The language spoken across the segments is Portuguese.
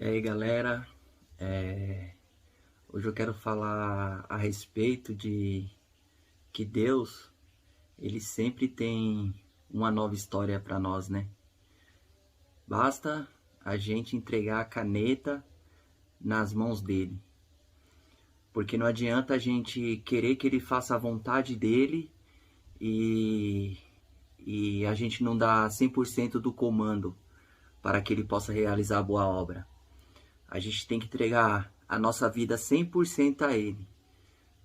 aí, galera, hoje eu quero falar a respeito de que Deus, ele sempre tem uma nova história para nós, né? Basta a gente entregar a caneta nas mãos dele, porque não adianta a gente querer que ele faça a vontade dele e, e a gente não dá 100% do comando para que ele possa realizar a boa obra. A gente tem que entregar a nossa vida 100% a ele.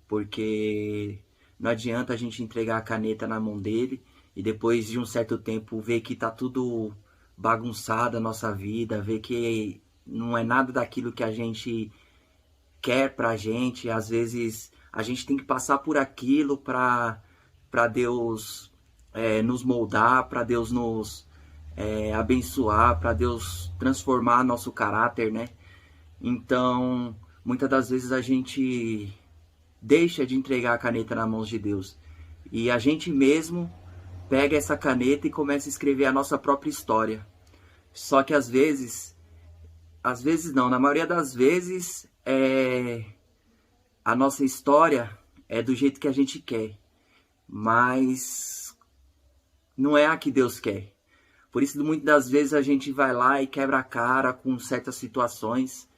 Porque não adianta a gente entregar a caneta na mão dele e depois de um certo tempo ver que tá tudo bagunçado a nossa vida, ver que não é nada daquilo que a gente quer pra gente. Às vezes a gente tem que passar por aquilo para Deus nos moldar, para Deus nos abençoar, para Deus transformar nosso caráter, né? Então, muitas das vezes a gente deixa de entregar a caneta nas mãos de Deus. E a gente mesmo pega essa caneta e começa a escrever a nossa própria história. Só que às vezes não, na maioria das vezes, a nossa história é do jeito que a gente quer. Mas não é a que Deus quer. Por isso, muitas das vezes a gente vai lá e quebra a cara com certas situações.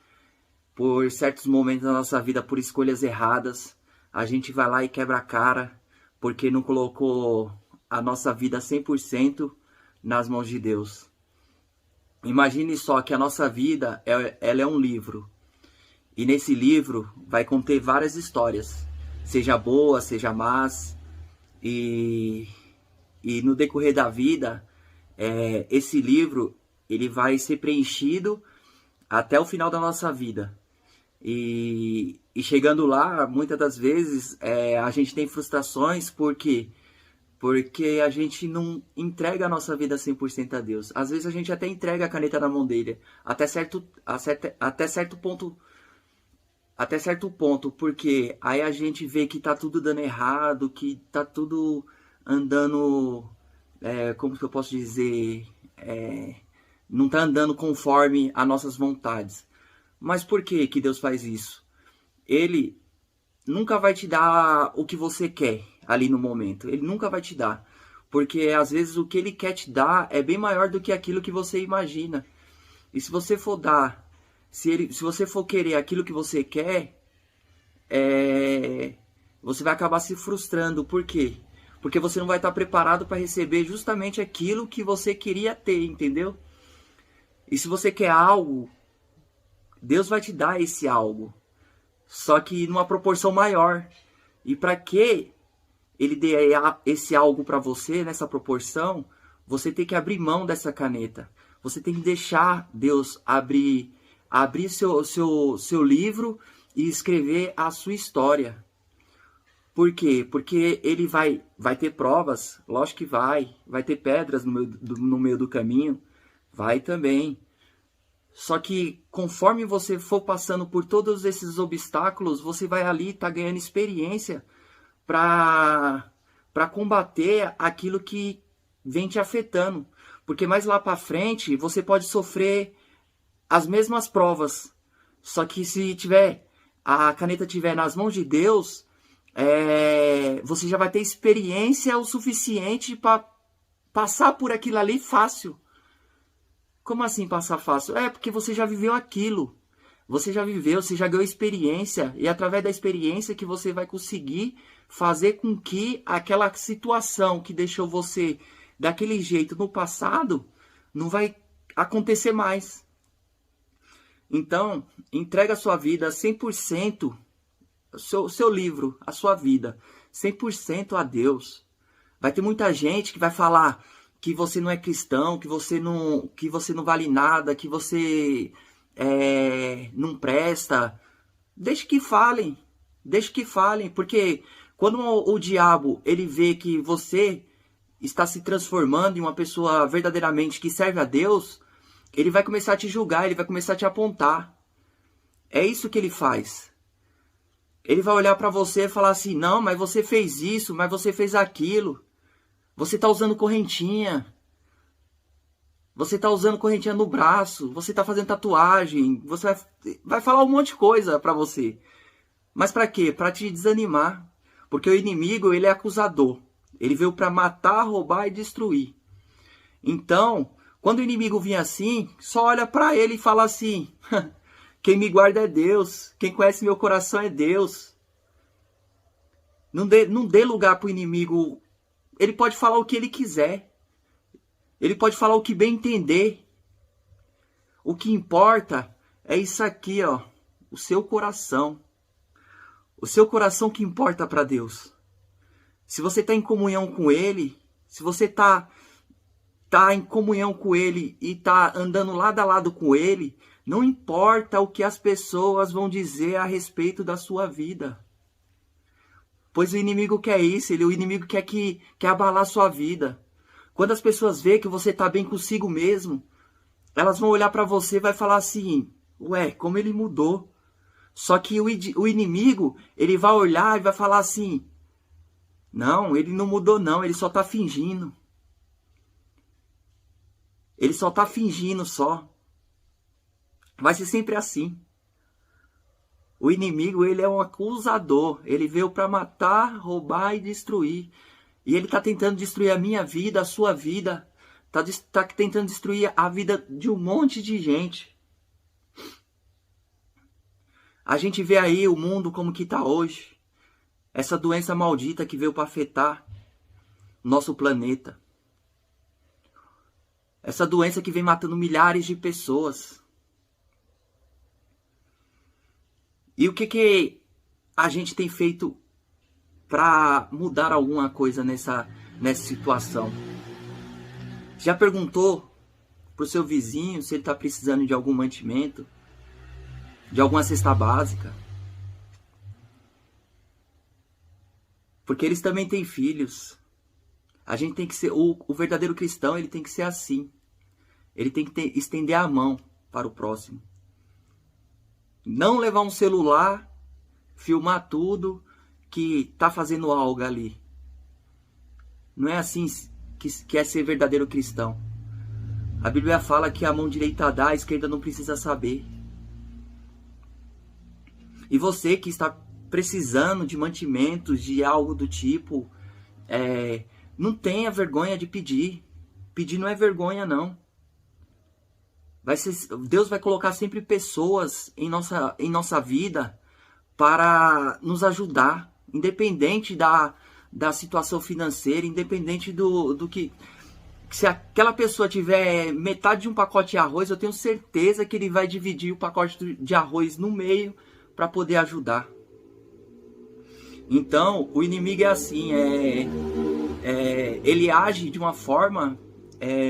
Por certos momentos da nossa vida, por escolhas erradas, a gente vai lá e quebra a cara, porque não colocou a nossa vida 100% nas mãos de Deus. Imagine só que a nossa vida, ela é um livro. E nesse livro vai conter várias histórias, seja boas, seja más. E no decorrer da vida, esse livro ele vai ser preenchido até o final da nossa vida. E chegando lá, muitas das vezes, a gente tem frustrações porque a gente não entrega a nossa vida 100% a Deus. Às vezes a gente até entrega a caneta na mão dele, até certo ponto, porque aí a gente vê que tá tudo dando errado, que tá tudo andando, como que eu posso dizer, não tá andando conforme as nossas vontades. Mas por que Deus faz isso? Ele nunca vai te dar o que você quer ali no momento. Ele nunca vai te dar. Porque às vezes o que ele quer te dar é bem maior do que aquilo que você imagina. E se você for dar, se você for querer aquilo que você quer, você vai acabar se frustrando. Por quê? Porque você não vai estar preparado para receber justamente aquilo que você queria ter, entendeu? E se você quer algo, Deus vai te dar esse algo, só que numa proporção maior. E para que ele dê esse algo para você nessa proporção, você tem que abrir mão dessa caneta. Você tem que deixar Deus abrir seu livro e escrever a sua história. Por quê? Porque ele vai ter provas, lógico que vai ter pedras no meio do caminho, vai também. Só que conforme você for passando por todos esses obstáculos, você vai ali estar ganhando experiência para combater aquilo que vem te afetando. Porque mais lá para frente você pode sofrer as mesmas provas. Só que se a caneta tiver nas mãos de Deus, você já vai ter experiência o suficiente para passar por aquilo ali fácil. Como assim passar fácil? Porque você já viveu aquilo. Você já viveu, você já ganhou experiência. E é através da experiência que você vai conseguir fazer com que aquela situação que deixou você daquele jeito no passado não vai acontecer mais. Então, entrega a sua vida 100%, seu livro, a sua vida, 100% a Deus. Vai ter muita gente que vai falar que você não é cristão, que você não vale nada, que você não presta. Deixe que falem, porque quando o diabo ele vê que você está se transformando em uma pessoa verdadeiramente que serve a Deus, ele vai começar a te julgar, ele vai começar a te apontar. É isso que ele faz. Ele vai olhar para você e falar assim, não, mas você fez isso, mas você fez aquilo. Você está usando correntinha. Você tá usando correntinha no braço, você tá fazendo tatuagem, você vai falar um monte de coisa pra você. Mas pra quê? Pra te desanimar. Porque o inimigo, ele é acusador. Ele veio pra matar, roubar e destruir. Então, quando o inimigo vinha assim, só olha pra ele e fala assim: quem me guarda é Deus, quem conhece meu coração é Deus. Não dê lugar pro inimigo. Ele pode falar o que ele quiser. Ele pode falar o que bem entender. O que importa é isso aqui, ó. O seu coração. O seu coração que importa para Deus. Se você está em comunhão com Ele, se você tá em comunhão com Ele e tá andando lado a lado com Ele, não importa o que as pessoas vão dizer a respeito da sua vida. Pois o inimigo quer isso, o inimigo quer abalar a sua vida. Quando as pessoas veem que você está bem consigo mesmo, elas vão olhar para você e vai falar assim: ué, como ele mudou. Só que o inimigo, ele vai olhar e vai falar assim: não, ele não mudou não, ele só está fingindo. Ele só está fingindo só. Vai ser sempre assim. O inimigo, ele é um acusador. Ele veio para matar, roubar e destruir. E ele está tentando destruir a minha vida, a sua vida. Está tentando destruir a vida de um monte de gente. A gente vê aí o mundo como que está hoje. Essa doença maldita que veio para afetar nosso planeta. Essa doença que vem matando milhares de pessoas. E o que a gente tem feito para mudar alguma coisa nessa situação? Já perguntou pro seu vizinho se ele está precisando de algum mantimento? De alguma cesta básica? Porque eles também têm filhos. A gente tem que ser... O verdadeiro cristão, ele tem que ser assim. Ele tem que estender a mão para o próximo. Não levar um celular, filmar tudo, que tá fazendo algo ali. Não é assim que é ser verdadeiro cristão. A Bíblia fala que a mão direita dá, a esquerda não precisa saber. E você que está precisando de mantimentos, de algo do tipo, não tenha vergonha de pedir. Pedir não é vergonha, não. Deus vai colocar sempre pessoas em nossa vida para nos ajudar, independente da situação financeira, independente do que... Se aquela pessoa tiver metade de um pacote de arroz, eu tenho certeza que ele vai dividir o pacote de arroz no meio para poder ajudar. Então, o inimigo é assim, ele age de uma forma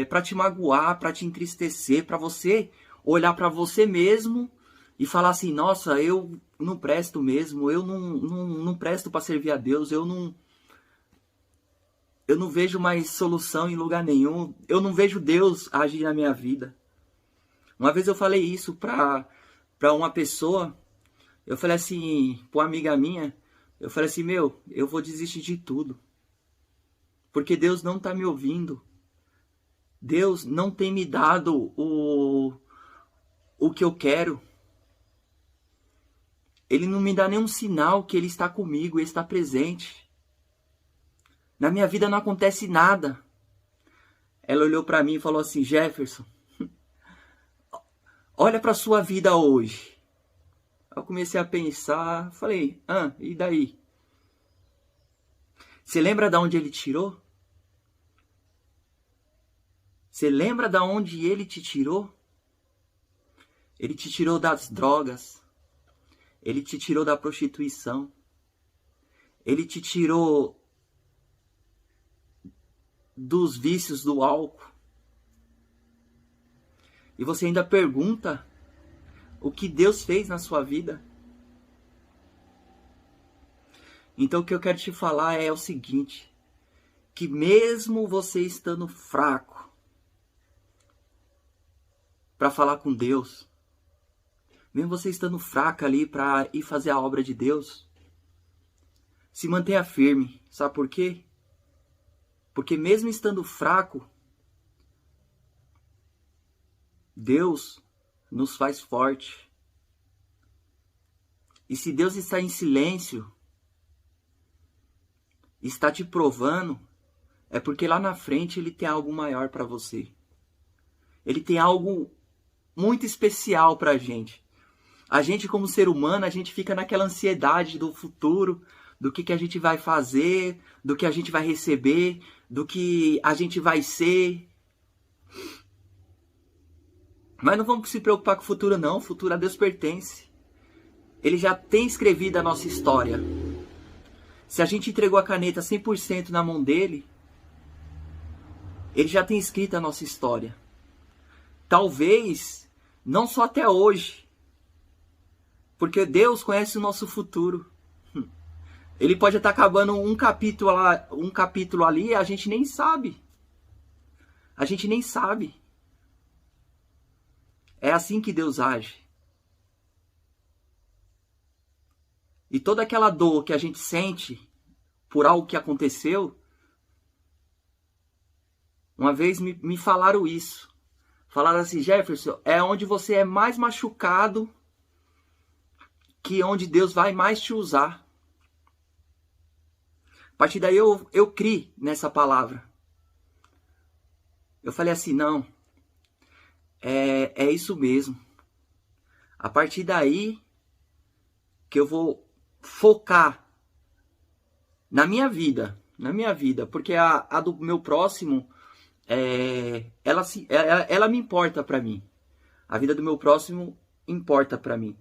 para te magoar, para te entristecer, para você olhar para você mesmo e falar assim: nossa, eu não presto mesmo, eu não presto para servir a Deus, eu não vejo mais solução em lugar nenhum, eu não vejo Deus agir na minha vida. Uma vez eu falei isso para uma pessoa, eu falei assim, para uma amiga minha, eu falei assim: meu, eu vou desistir de tudo, porque Deus não está me ouvindo. Deus não tem me dado o que eu quero. Ele não me dá nenhum sinal que Ele está comigo, Ele está presente. Na minha vida não acontece nada. Ela olhou para mim e falou assim: Jefferson, olha para a sua vida hoje. Eu comecei a pensar, falei: e daí? Você lembra de onde Ele tirou? Você lembra de onde Ele te tirou? Ele te tirou das drogas. Ele te tirou da prostituição. Ele te tirou dos vícios do álcool. E você ainda pergunta o que Deus fez na sua vida? Então o que eu quero te falar é o seguinte: que mesmo você estando fraco para falar com Deus, mesmo você estando fraca ali para ir fazer a obra de Deus, se mantenha firme. Sabe por quê? Porque mesmo estando fraco, Deus nos faz forte. E se Deus está em silêncio, está te provando, é porque lá na frente Ele tem algo maior para você. Ele tem algo muito especial para a gente. A gente, como ser humano, a gente fica naquela ansiedade do futuro, do que a gente vai fazer, do que a gente vai receber, do que a gente vai ser. Mas não vamos se preocupar com o futuro, não. O futuro a Deus pertence. Ele já tem escrevido a nossa história. Se a gente entregou a caneta 100% na mão dele, ele já tem escrito a nossa história. Talvez, não só até hoje, porque Deus conhece o nosso futuro. Ele pode estar acabando um capítulo ali e a gente nem sabe. A gente nem sabe. É assim que Deus age. E toda aquela dor que a gente sente por algo que aconteceu, uma vez me falaram isso. Falaram assim: Jefferson, é onde você é mais machucado que onde Deus vai mais te usar. A partir daí eu criei nessa palavra. Eu falei assim: não, é isso mesmo. A partir daí que eu vou focar na minha vida, porque a do meu próximo, ela me importa para mim. A vida do meu próximo importa para mim.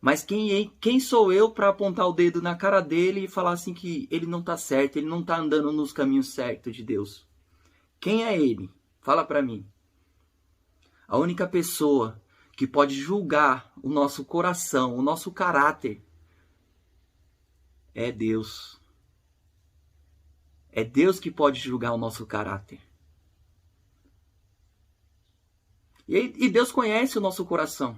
Mas quem sou eu para apontar o dedo na cara dele e falar assim que ele não tá certo, ele não tá andando nos caminhos certos de Deus? Quem é ele? Fala para mim. A única pessoa que pode julgar o nosso coração, o nosso caráter, é Deus. É Deus que pode julgar o nosso caráter. E Deus conhece o nosso coração.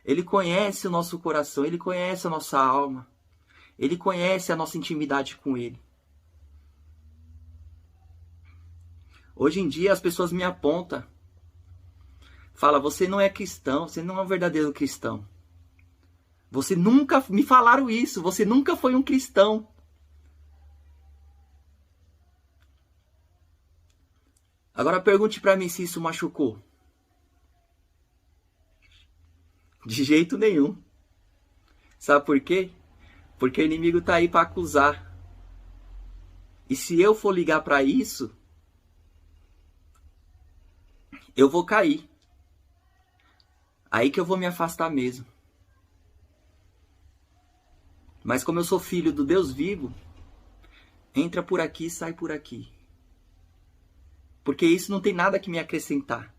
Ele conhece o nosso coração, Ele conhece a nossa alma. Ele conhece a nossa intimidade com Ele. Hoje em dia as pessoas me apontam. Fala: você não é cristão, você não é um verdadeiro cristão. Você nunca, me falaram isso, você nunca foi um cristão. Agora pergunte para mim se isso machucou. De jeito nenhum. Sabe por quê? Porque o inimigo tá aí para acusar. E se eu for ligar para isso, eu vou cair. Aí que eu vou me afastar mesmo. Mas como eu sou filho do Deus vivo, entra por aqui e sai por aqui. Porque isso não tem nada que me acrescentar.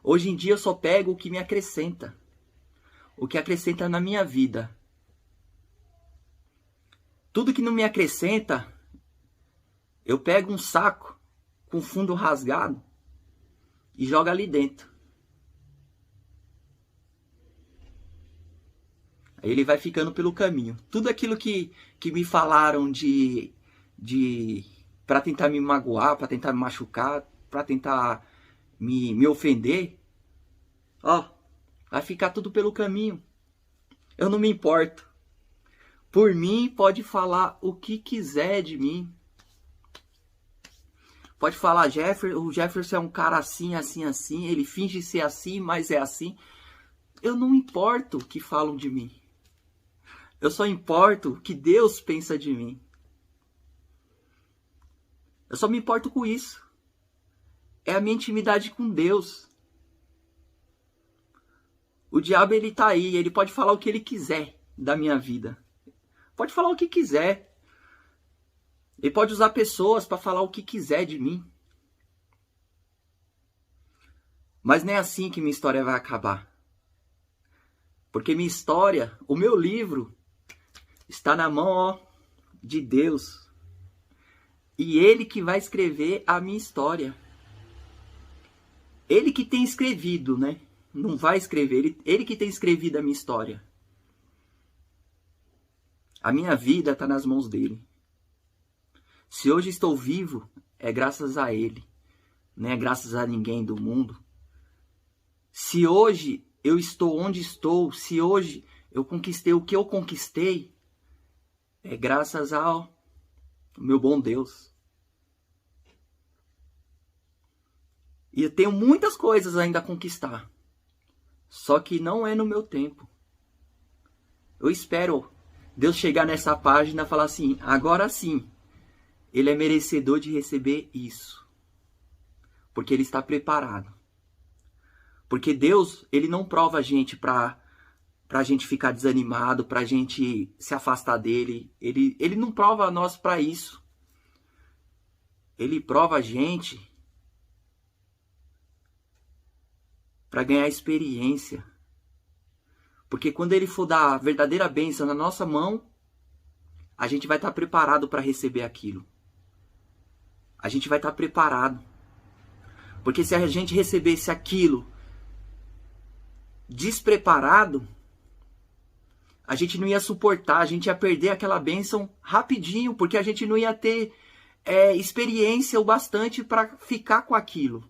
Hoje em dia eu só pego o que me acrescenta. O que acrescenta na minha vida. Tudo que não me acrescenta, eu pego um saco com fundo rasgado e jogo ali dentro. Aí ele vai ficando pelo caminho. Tudo aquilo que me falaram para tentar me magoar, para tentar me machucar, para tentar me ofender, vai ficar tudo pelo caminho. Eu não me importo. Por mim, pode falar o que quiser de mim. Pode falar: o Jefferson é um cara assim, assim, assim. Ele finge ser assim, mas é assim. Eu não importo o que falam de mim. Eu só importo o que Deus pensa de mim. Eu só me importo com isso. É a minha intimidade com Deus. O diabo, ele tá aí. Ele pode falar o que ele quiser da minha vida. Pode falar o que quiser. Ele pode usar pessoas para falar o que quiser de mim. Mas não é assim que minha história vai acabar. Porque minha história, o meu livro, está na mão de Deus. E Ele que vai escrever a minha história. Ele que tem escrevido, né? Não vai escrever. Ele que tem escrevido a minha história. A minha vida está nas mãos dele. Se hoje estou vivo, é graças a Ele. Não é graças a ninguém do mundo. Se hoje eu estou onde estou, se hoje eu conquistei o que eu conquistei, é graças ao meu bom Deus. E eu tenho muitas coisas ainda a conquistar. Só que não é no meu tempo. Eu espero Deus chegar nessa página e falar assim, agora sim, ele é merecedor de receber isso. Porque ele está preparado. Porque Deus, ele não prova a gente pra gente ficar desanimado, pra gente se afastar dele. Ele não prova nós pra isso. Ele prova a gente para ganhar experiência. Porque quando ele for dar a verdadeira bênção na nossa mão, a gente vai estar preparado para receber aquilo. A gente vai estar preparado. Porque se a gente recebesse aquilo despreparado, a gente não ia suportar, a gente ia perder aquela bênção rapidinho, porque a gente não ia ter experiência o bastante para ficar com aquilo.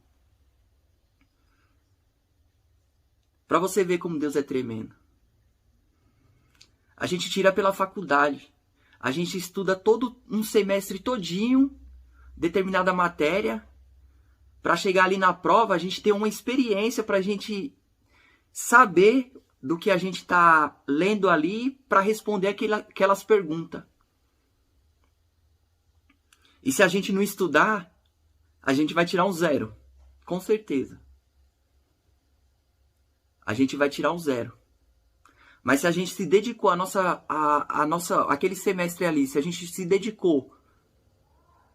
Para você ver como Deus é tremendo. A gente tira pela faculdade. A gente estuda todo um semestre todinho, determinada matéria. Para chegar ali na prova, a gente ter uma experiência para a gente saber do que a gente está lendo ali para responder aquelas perguntas. E se a gente não estudar, a gente vai tirar um 0. Com certeza. A gente vai tirar um 0. Mas se a gente se dedicou aquele semestre ali, se a gente se dedicou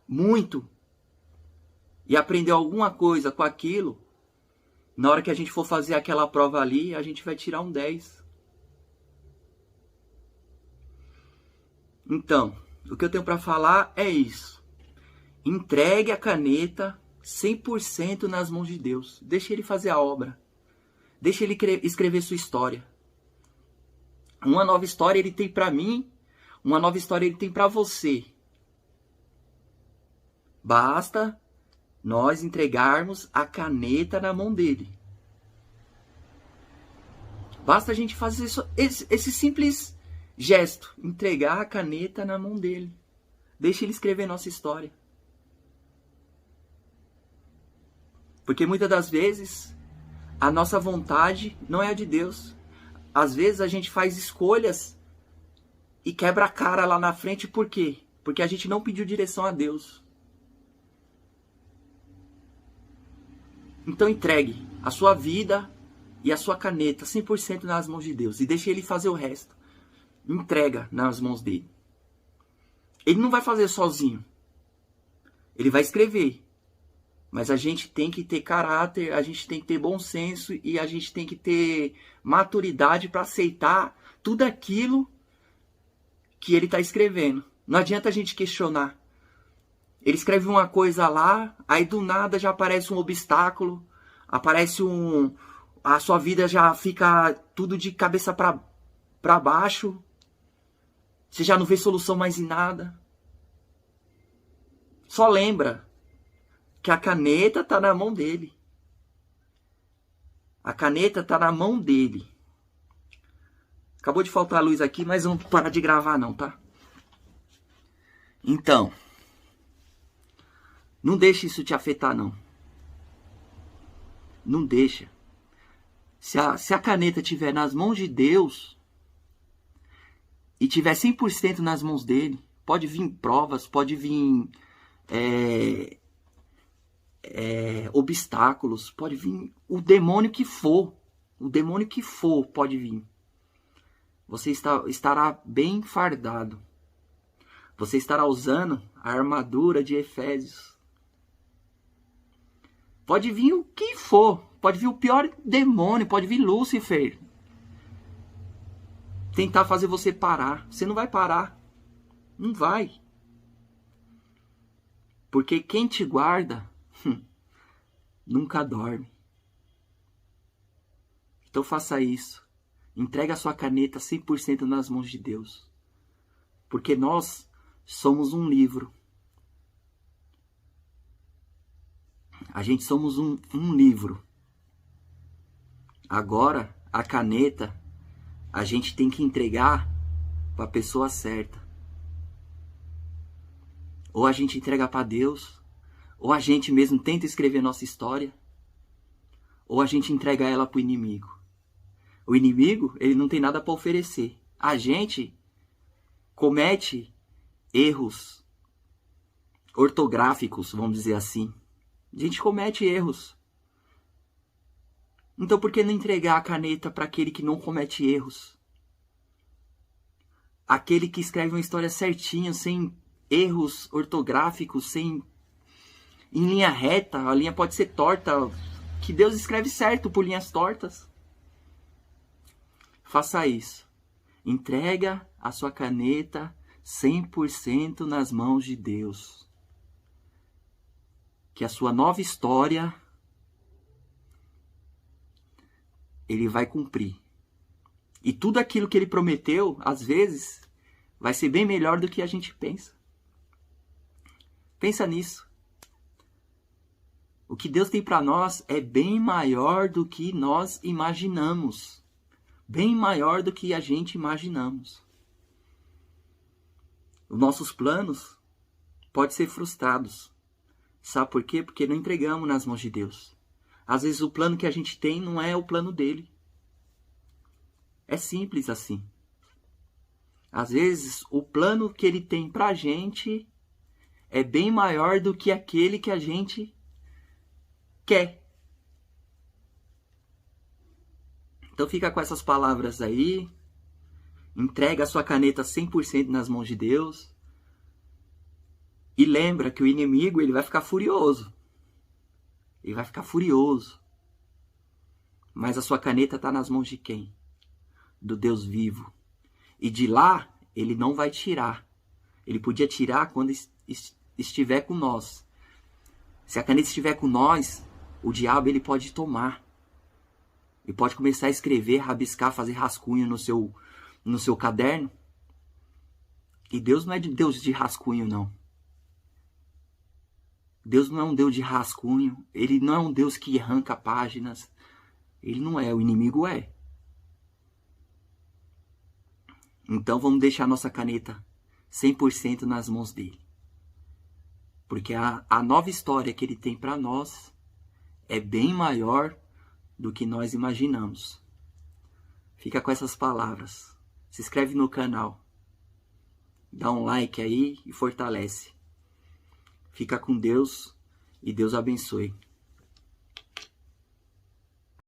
muito e aprendeu alguma coisa com aquilo, na hora que a gente for fazer aquela prova ali, a gente vai tirar um 10. Então, o que eu tenho para falar é isso. Entregue a caneta 100% nas mãos de Deus. Deixe ele fazer a obra. Deixa ele escrever sua história. Uma nova história ele tem para mim. Uma nova história ele tem para você. Basta nós entregarmos a caneta na mão dele. Basta a gente fazer esse simples gesto. Entregar a caneta na mão dele. Deixa ele escrever nossa história. Porque muitas das vezes a nossa vontade não é a de Deus. Às vezes a gente faz escolhas e quebra a cara lá na frente. Por quê? Porque a gente não pediu direção a Deus. Então entregue a sua vida e a sua caneta 100% nas mãos de Deus. E deixe ele fazer o resto. Entrega nas mãos dele. Ele não vai fazer sozinho. Ele vai escrever. Mas a gente tem que ter caráter, a gente tem que ter bom senso e a gente tem que ter maturidade para aceitar tudo aquilo que ele está escrevendo. Não adianta a gente questionar. Ele escreve uma coisa lá, aí do nada já aparece um obstáculo, aparece a sua vida já fica tudo de cabeça para baixo. Você já não vê solução mais em nada. Só lembra que a caneta está na mão dele. A caneta está na mão dele. Acabou de faltar a luz aqui, mas não parar de gravar não, tá? Então, não deixe isso te afetar não. Não deixa. Se a caneta estiver nas mãos de Deus e tiver 100% nas mãos dele, pode vir provas, pode vir obstáculos, pode vir o demônio que for. O demônio que for pode vir. Você estará bem fardado. Você estará usando a armadura de Efésios. Pode vir o que for. Pode vir o pior demônio. Pode vir Lúcifer. Tentar fazer você parar. Você não vai parar. Não vai. Porque quem te guarda nunca dorme. Então faça isso. Entregue a sua caneta 100% nas mãos de Deus. Porque nós somos um livro. A gente somos um livro. Agora, a caneta, a gente tem que entregar para a pessoa certa. Ou a gente entrega para Deus, ou a gente mesmo tenta escrever nossa história, ou a gente entrega ela para o inimigo. O inimigo, ele não tem nada para oferecer. A gente comete erros ortográficos, vamos dizer assim. A gente comete erros. Então por que não entregar a caneta para aquele que não comete erros? Aquele que escreve uma história certinha, sem erros ortográficos, em linha reta, a linha pode ser torta, que Deus escreve certo por linhas tortas. Faça isso. Entrega a sua caneta 100% nas mãos de Deus. Que a sua nova história Ele vai cumprir. E tudo aquilo que Ele prometeu, às vezes, vai ser bem melhor do que a gente pensa. Pensa nisso. O que Deus tem para nós é bem maior do que nós imaginamos. Bem maior do que a gente imaginamos. Os nossos planos podem ser frustrados. Sabe por quê? Porque não entregamos nas mãos de Deus. Às vezes o plano que a gente tem não é o plano dele. É simples assim. Às vezes o plano que ele tem pra gente é bem maior do que aquele que a gente quer. Então fica com essas palavras aí. Entrega a sua caneta 100% nas mãos de Deus. E lembra que o inimigo ele vai ficar furioso. Ele vai ficar furioso. Mas a sua caneta está nas mãos de quem? Do Deus vivo. E de lá, ele não vai tirar. Ele podia tirar quando estiver com nós. Se a caneta estiver com nós, o diabo ele pode tomar. Ele pode começar a escrever, rabiscar, fazer rascunho no seu caderno. E Deus não é Deus de rascunho, não. Deus não é um Deus de rascunho. Ele não é um Deus que arranca páginas. Ele não é, o inimigo é. Então vamos deixar nossa caneta 100% nas mãos dele. Porque a nova história que ele tem para nós é bem maior do que nós imaginamos. Fica com essas palavras. Se inscreve no canal. Dá um like aí e fortalece. Fica com Deus e Deus abençoe.